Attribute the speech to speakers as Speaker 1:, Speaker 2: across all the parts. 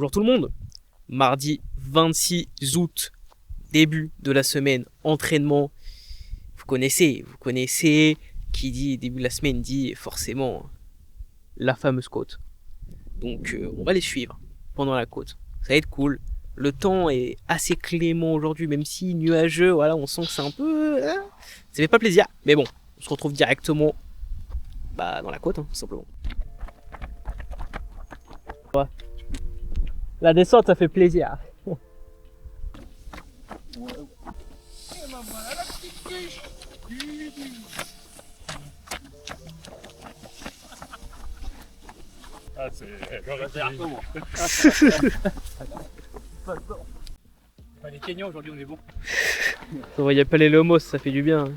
Speaker 1: Bonjour tout le monde. Mardi 26 août, début de la semaine, entraînement. Vous connaissez. Qui dit début de la semaine dit forcément la fameuse côte. Donc on va les suivre pendant la côte. Ça va être cool. Le temps est assez clément aujourd'hui, même si nuageux. Voilà, on sent que c'est un peu... ça fait pas plaisir. Mais bon, on se retrouve directement dans la côte, tout simplement. Ouais. La descente, ça fait plaisir.
Speaker 2: Ah, c'est les Kenyans aujourd'hui, on est bon.
Speaker 1: Il n'y a pas les lomos, ça fait du bien.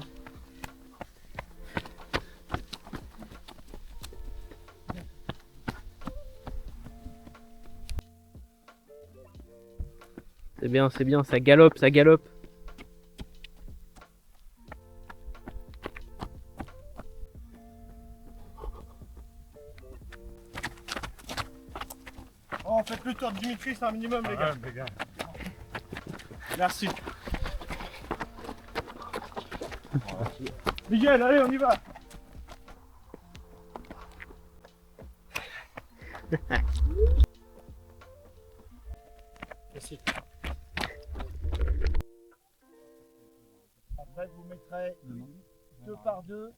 Speaker 1: C'est bien, ça galope.
Speaker 3: Oh, faites le tour de Dimitri, c'est un minimum, les gars. Merci. Miguel, allez, on y va. Merci. Après, vous mettrez 2 par 2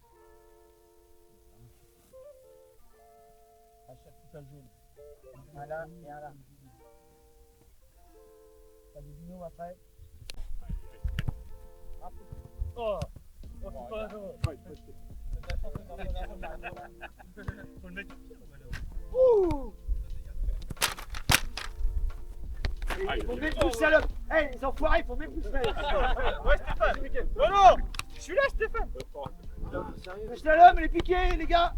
Speaker 3: à chaque total jaune. Un là et un là. T'as des binômes après. Oh, c'est pas la chose. Faut le mettre au pied, ouh. Faut même plus, salope. Hey, les enfoirés, faut même plus faire. Ouais, Stéphane. Non, je suis là, Stéphane. Je l'homme, les piquets, les gars.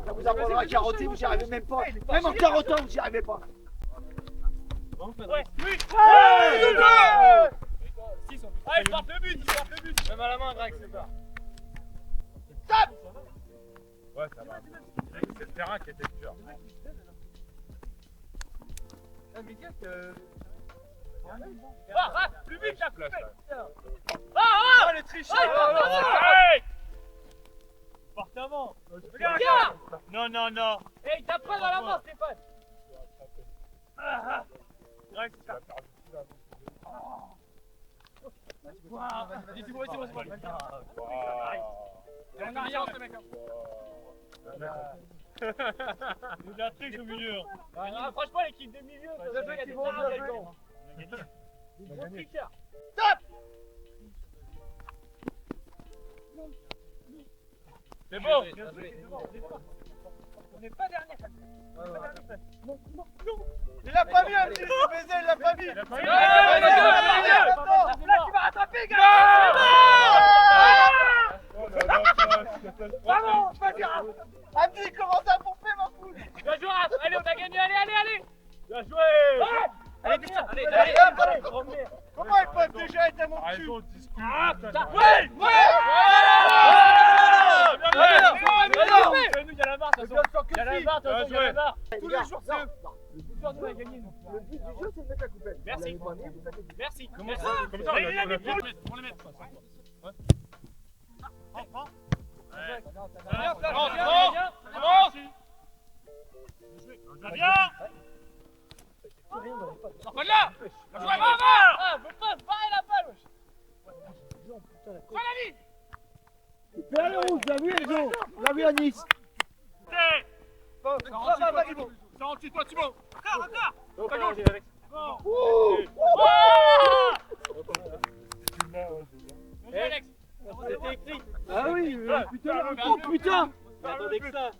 Speaker 3: Ça vous apprendra à carotter, vous n'y arrivez même pas. Même en carottant, vous n'y arrivez pas. Ouais, oui. Allez, frappe le but, Même à la main, Drake, c'est ça. Stop.
Speaker 2: Ouais, ça va. C'est le terrain qui était dur.
Speaker 3: Mais gars,
Speaker 2: Plus vite, la place.
Speaker 3: le tricheur. Porte avant.
Speaker 2: Regarde.
Speaker 3: Non.
Speaker 2: Hey, t'as pas dans la main, Stéphane.
Speaker 3: Drake, ça.
Speaker 2: C'est bon.
Speaker 3: On a rien, ce mec. Il a triche au milieu.
Speaker 2: Franchement, l'équipe des milieux,
Speaker 3: Stop.
Speaker 2: c'est bon.
Speaker 3: On n'est pas dernier. Non. Il l'a pas mis, un petit baiser, il l'a pas mis. Là, tu vas rattraper, gars. Bravo, vas-y, Abdi, commence à bouffer, ma poule.
Speaker 2: Bien joué, allez, on a gagné, allez.
Speaker 3: Bien joué. Allez. Comment ils peuvent déjà être à mon cul?
Speaker 2: Ouais.
Speaker 3: Il y a la barre, tous les jours, c'est eux.
Speaker 2: Le but du jeu,
Speaker 3: c'est de mettre la coupelle.
Speaker 2: Merci.
Speaker 3: Comment ça, on les met. Prends. Viens.
Speaker 2: Sors là. Va. Me passe, barrez la balle. Prends la vie.
Speaker 3: Fais aller rouge, on l'a vu, les gens. On l'a vu à Nice.
Speaker 2: Toi, Thibaut. Encore. Ta gauche. Alex. C'était écrit.
Speaker 3: Ah oui, putain.
Speaker 2: Attendez que ça.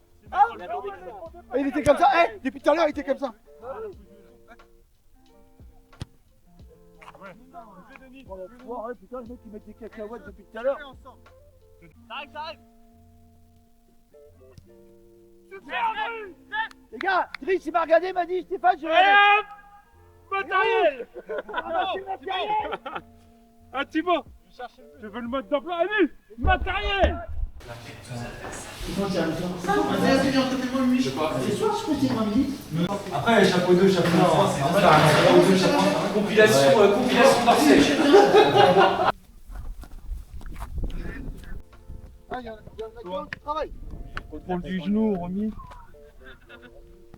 Speaker 3: Il était comme ça, depuis tout à l'heure il était comme ça. Putain, le mec il met des cacahuètes depuis tout à l'heure.
Speaker 2: Ça arrive.
Speaker 3: Les gars, Driss il m'a regardé, il m'a dit Stéphane, je vais.
Speaker 2: Allez hop. Matériel.
Speaker 3: Matériel.
Speaker 2: Ah Thibaut. Je veux le mode d'emploi. Allez, matériel.
Speaker 3: Après, chapeau 2, chapeau 3, c'est chapeau 2, chapeau 3.
Speaker 2: Compilation d'Orsay.
Speaker 3: Ah, il y en a qui travaillent. Contrôle du genou, remis.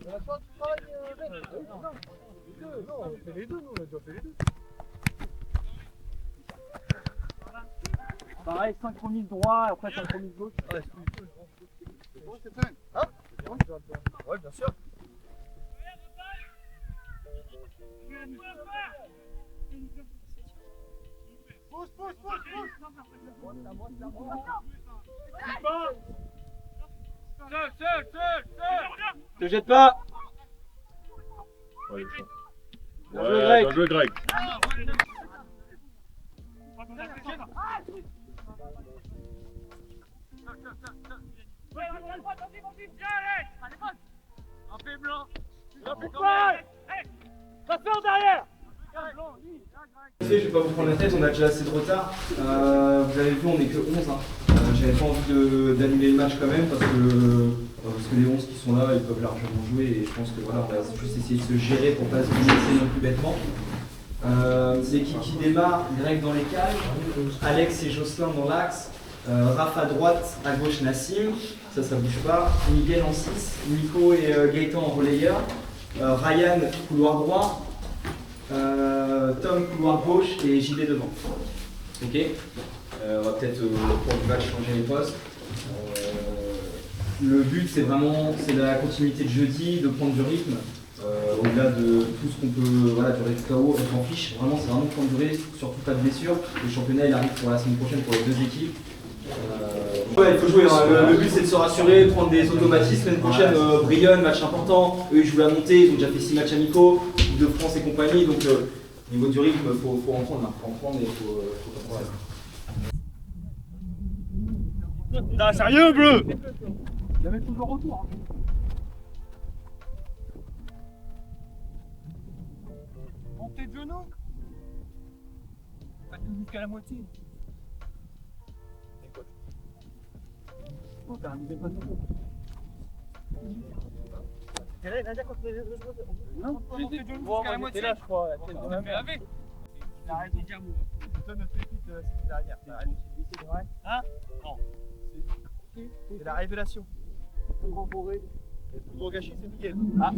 Speaker 3: Il y en a toi qui travaille, non, on fait les deux, nous, on a déjà fait les deux. Pareil, 5 remises droit, après 5 remises gauche. Ouais, c'est bon, Stéphane. Hein? C'est bon? Ouais, bien sûr. Pousse, pousse, pousse, pousse. Te jette pas.
Speaker 4: Bien joué, Greg.
Speaker 2: Un fait blanc.
Speaker 3: Va faire derrière.
Speaker 5: Je vais pas vous prendre la tête, on a déjà assez de retard. Vous avez vu, on n'est que 11. J'avais pas envie d'annuler le match quand même parce que les 11 qui sont là, ils peuvent largement jouer et je pense que voilà, on va juste essayer de se gérer pour pas se blesser non plus bêtement. C'est l'équipe qui démarre, Greg dans les cages, Alex et Jocelyn dans l'axe, Raph à droite, à gauche Nassim, ça bouge pas, Miguel en 6, Nico et Gaëtan en relayeur, Ryan couloir droit, Tom couloir gauche et JB devant. Ok. On va peut-être au cours du match changer les postes. Le but c'est la continuité de jeudi, de prendre du rythme. Au-delà de tout ce qu'on peut, voilà, du rythme KO, on s'en fiche. Vraiment c'est vraiment prendre du rythme, surtout pas de blessure. Le championnat il arrive pour la semaine prochaine pour les deux équipes. Ouais, il faut jouer, hein. Le but c'est de se rassurer, prendre des automatismes. Semaine prochaine, Brion, match important. Eux ils jouent la montée, ils ont déjà fait 6 matchs amicaux, Coupe de France et compagnie. Donc niveau du rythme, il faut en prendre. Faut en prendre et il faut comprendre.
Speaker 4: T'as sérieux, bleu?
Speaker 3: Il y avait toujours retour. Montée de genoux. Faites-le jusqu'à la moitié. Oh, t'as arrivé pas tout. T'es là, Nadia, quand tu es non, montée de genoux jusqu'à la moitié. Là, je crois.
Speaker 2: Mais avec.
Speaker 3: Il a arrêté de dire mot. C'est notre équipe de la semaine dernière. C'est vrai? Hein? Non. C'est la révélation. Le plus gros gâchis, c'est Miguel. Ah,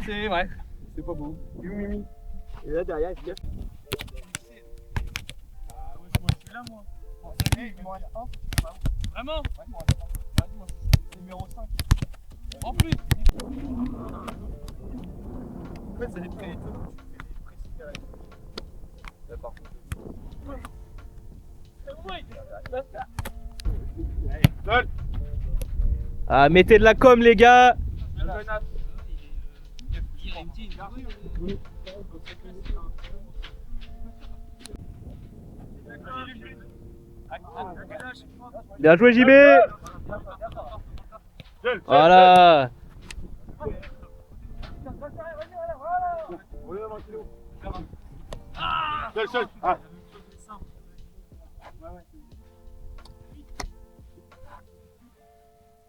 Speaker 3: c'est vrai. C'est pas beau. Mimi. Et là, derrière, il fait. Ah, ouais, moi, je suis là, moi. Il m'en reste un.
Speaker 2: Vraiment?
Speaker 3: Ouais, il m'en reste un. Vas-y, moi, c'est numéro 5.
Speaker 2: En plus.
Speaker 3: En fait, ça dépend des taux. Tu fais des précis carrés. Là, par contre.
Speaker 4: Allez,
Speaker 1: Ah, mettez de la com, les gars. Bien joué, JB. Voilà.
Speaker 4: seul. Ah.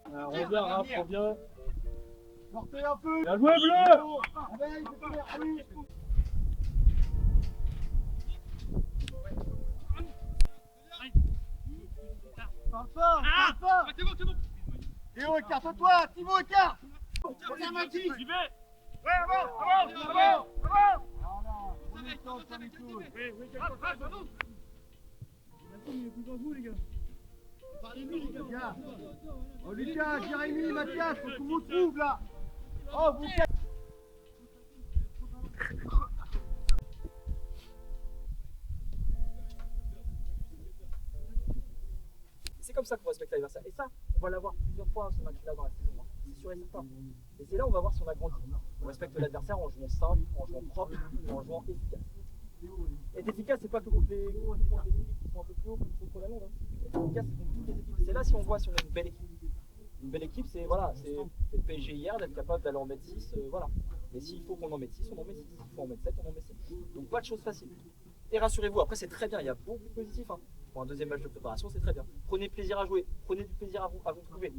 Speaker 3: Reviens, Raph, reviens. Sortez un peu.
Speaker 4: Bien joué, bleu.
Speaker 3: Parle pas.
Speaker 2: C'est bon, c'est bon.
Speaker 3: Théo, écarte-toi. Thibaut, écarte.
Speaker 2: J'y vais.
Speaker 3: Ouais, avant. Oh Lucas, Jérémy, Mathias, faut qu'on vous trouve là. Oh vous.
Speaker 5: C'est comme ça qu'on respecte l'adversaire. Et ça, on va l'avoir plusieurs fois ce match-là dans la saison. C'est sûr et certain. Et c'est là où on va voir si on a grandi. On respecte l'adversaire en jouant simple, en jouant propre, en jouant efficace. Être efficace, c'est pas que contre les équipes qui sont un peu plus haut contre la longue. Être efficace, c'est contre toutes les équipes. C'est là si on voit si on a une belle équipe. Une belle équipe, c'est voilà, c'est le PSG hier, d'être capable d'aller en mettre 6, voilà. Mais s'il faut qu'on en mette 6, on en met 6. S'il faut en mettre 7, on en met 7. Donc pas de choses faciles. Et rassurez-vous, après c'est très bien, il y a beaucoup de positifs. Hein.
Speaker 3: pour un deuxième match de préparation, c'est très bien. Prenez plaisir à jouer, prenez du plaisir à vous trouver.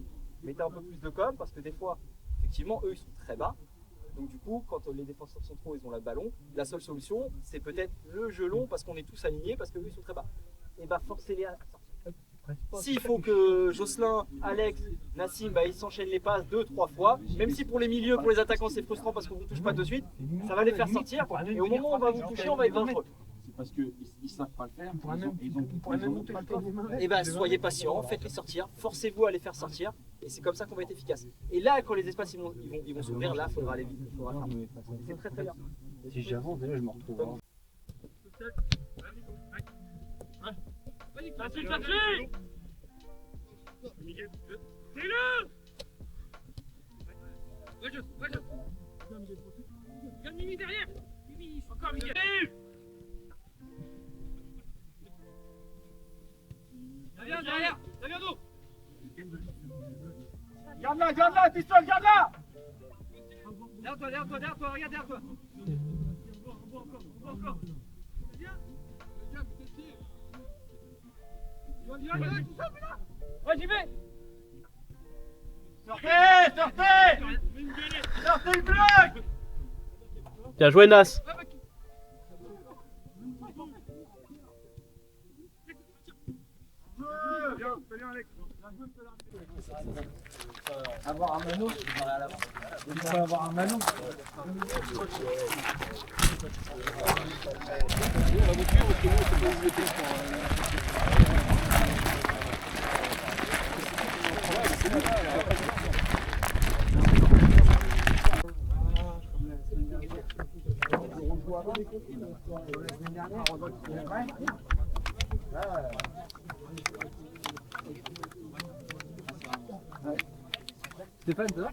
Speaker 3: Mettez un peu plus de com parce que des fois, effectivement, eux ils sont très bas. Donc du coup, quand les défenseurs centraux ils ont le ballon, la seule solution c'est peut-être le jeu long parce qu'on est tous alignés parce qu'eux ils sont très bas. Et bah forcez-les à sortir. S'il faut que Jocelyn, Alex, Nassim, bah, ils s'enchaînent les passes 2-3 fois, même si pour les milieux, pour les attaquants c'est frustrant parce qu'on ne vous touche pas de suite, ça va les faire sortir et au moment où on va vous toucher, on va être dangereux.
Speaker 6: C'est parce qu'ils ne savent pas le faire.
Speaker 3: Et bah soyez patients, faites-les sortir, forcez-vous à les faire sortir et c'est comme ça qu'on va être efficace. Et là, quand les espaces ils vont s'ouvrir, là il faudra aller vite, il faudra faire. C'est très très bien.
Speaker 6: Si j'avance, déjà je me retrouve.
Speaker 2: Vas-y, vas-y. C'est-le. Regarde Mimi derrière. Mimi, encore Miguel. Viens derrière. Viens d'où?
Speaker 4: Garde-la, t'es seul, garde-la.
Speaker 2: Derrière toi, regarde derrière toi. Encore. Ouais, j'y vais.
Speaker 4: Sortez le bloc.
Speaker 1: Bien joué, Nas.
Speaker 4: Bien, Alex.
Speaker 6: Avoir un mano, il faut avoir un mano. Stéphane, ça va?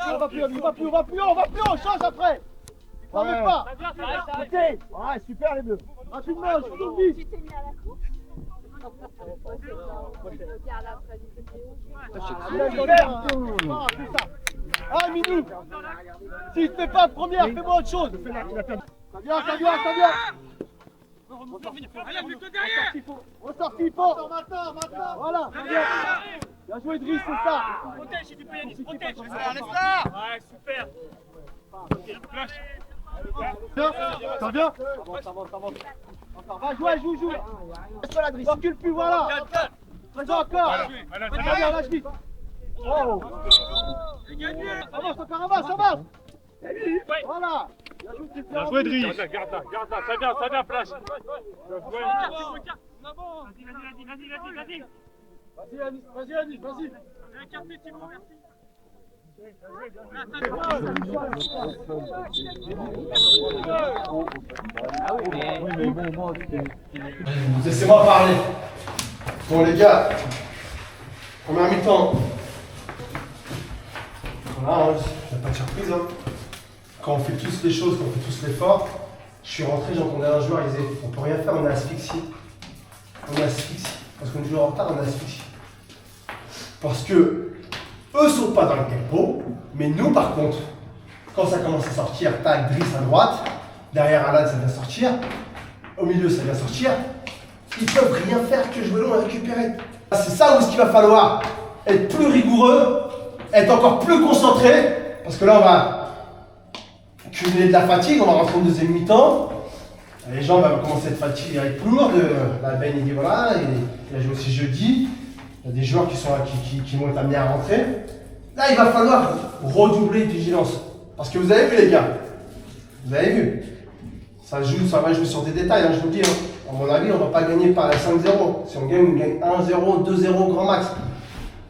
Speaker 4: On va plus, on change après. On ne pas. Écoutez. Ouais, super les bleus. Rapidement, je vous dis.
Speaker 7: Tu t'es mis à la course? Regarde après du vidéo.
Speaker 4: Ah, Mini. Si tu fais pas première, fais-moi autre chose. Ça vient.
Speaker 2: Allez, plutôt derrière.
Speaker 4: Ressorti, il faut. Maintenant. Voilà. Bien joué, Driss, c'est ça.
Speaker 2: Protège si tu peux, Yannis, protège.
Speaker 4: Laisse-la.
Speaker 2: Ouais, super.
Speaker 4: Ça vient. Va jouer, joue. Laisse-moi la Driss. Recule plus, voilà. Présent encore. Lâche vite. Oh. Avance. Voilà.
Speaker 2: Bien joué, Driss.
Speaker 4: Garde-la, ça vient, flash. Vas-y, Yannis.
Speaker 8: Laissez-moi parler. Bon les gars, première mi-temps. Voilà, il n'y a pas de surprise. Hein. Quand on fait tous les choses, quand on fait tous l'effort, je suis rentré, j'entendais un joueur, il disait on peut rien faire, on est asphyxié. Parce qu'on joue en retard, on est asphyxié. Parce que eux sont pas dans le tempo, mais nous par contre, quand ça commence à sortir, tac, Driss à droite, derrière Alan ça vient sortir, au milieu ça vient sortir, ils peuvent rien faire que jouer long et récupérer. C'est ça où ce qu'il va falloir être plus rigoureux, être encore plus concentré, parce que là on va cumuler de la fatigue, on va rentrer en deuxième mi-temps, les gens vont commencer à être fatigués, à être lourds, la Ben il dit voilà, il a joué aussi jeudi. Il y a des joueurs qui vont être amenés à rentrer. Là, il va falloir redoubler de vigilance. Parce que vous avez vu, les gars. Vous avez vu. Ça va jouer sur des détails, hein, je vous le dis. Hein. À mon avis, on ne va pas gagner par 5-0. Si on gagne 1-0, 2-0 grand max.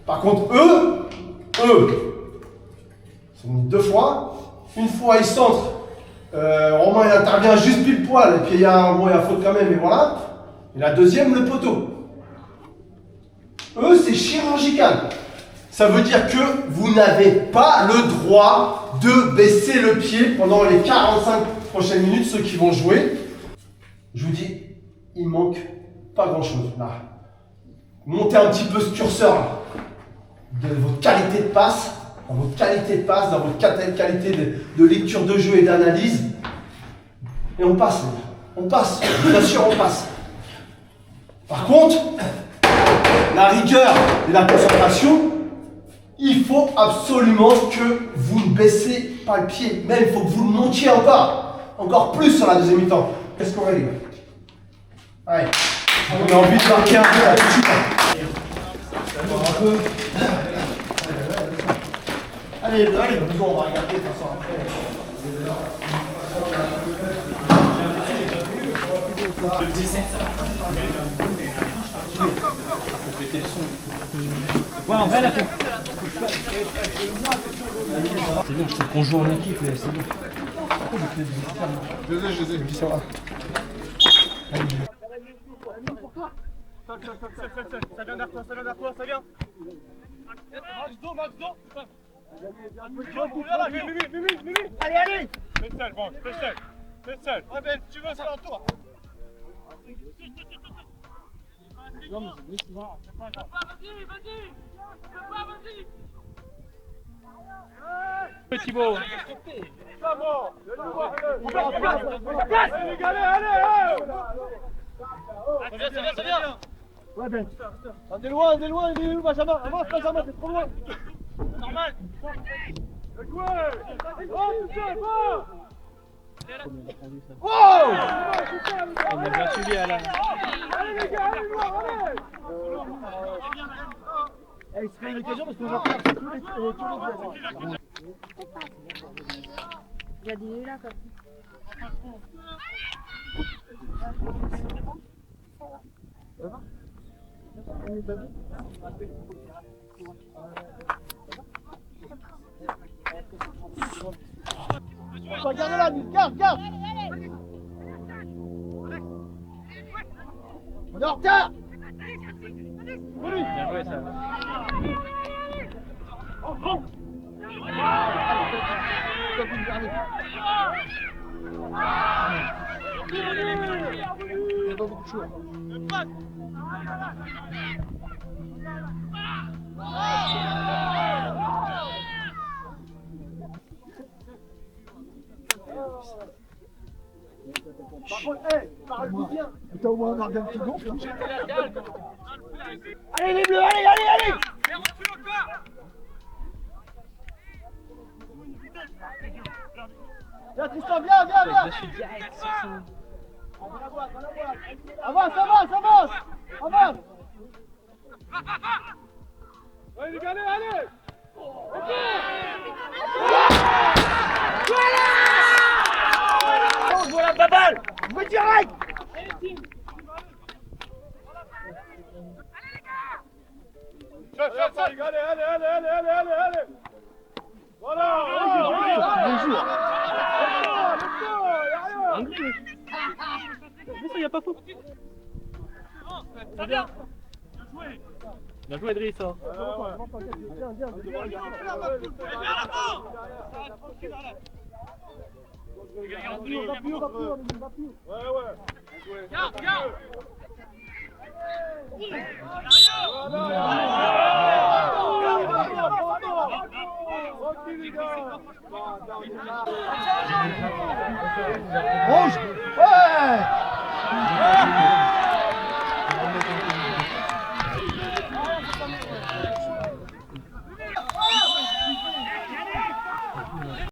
Speaker 8: Par contre, eux, ils sont mis 2 fois. Une fois, ils centrent. Romain, il intervient juste pile poil. Et puis, il y a faute quand même, et voilà. Et la deuxième, le poteau. Eux, c'est chirurgical. Ça veut dire que vous n'avez pas le droit de baisser le pied pendant les 45 prochaines minutes, ceux qui vont jouer. Je vous dis, il manque pas grand-chose là. Montez un petit peu ce curseur là, de votre qualité de passe, dans votre qualité de lecture de jeu et d'analyse. Et on passe. On passe, bien sûr, on passe. Par contre, la rigueur et la concentration, il faut absolument que vous ne baissez pas le pied. Même, il faut que vous le montiez encore plus sur la deuxième mi-temps. Qu'est-ce qu'on va les gars? Allez, on a envie de marquer un peu là tout de suite. Allez, on va regarder de toute façon après.
Speaker 6: Ouais, en vrai, là, c'est bon, je trouve qu'on joue en équipe, mais c'est bon.
Speaker 8: Je les ai, ça va.
Speaker 3: Ça vient vers toi, ça vient. Max dos. Allez. Fais seul, bon, fais seul. Ouais, Ben, tu veux, c'est un tour.
Speaker 6: Petit beau.
Speaker 3: Allez, les gars, allez. Ça vient.
Speaker 4: Ouais, Ben. On est loin, il est où, Benjamin? Avance, Benjamin, c'est trop loin.
Speaker 3: Normal.
Speaker 4: Wow!
Speaker 6: On a bien suivi à la...
Speaker 3: Allez, les gars, allez, allez.
Speaker 4: Il se fait une occasion parce qu'on va faire tous les
Speaker 7: Il y a des là comme
Speaker 4: Regarde là, garde! On est en retard!
Speaker 6: Bien joué, ça.
Speaker 4: Il n'y a pas beaucoup de choix. Par contre, parle-vous bien. T'as au moins un organe qui gonfle. Allez les bleus, allez! Viens Tristan, viens!
Speaker 1: Je suis direct sur ça.
Speaker 4: Avance!
Speaker 3: Allez, les gars, allez.
Speaker 4: Voilà la balle! Je vais direct!
Speaker 3: Allez, les gars, allez. Voilà.
Speaker 6: Il n'y a pas faute. Bien joué, Driss.
Speaker 4: Rouge!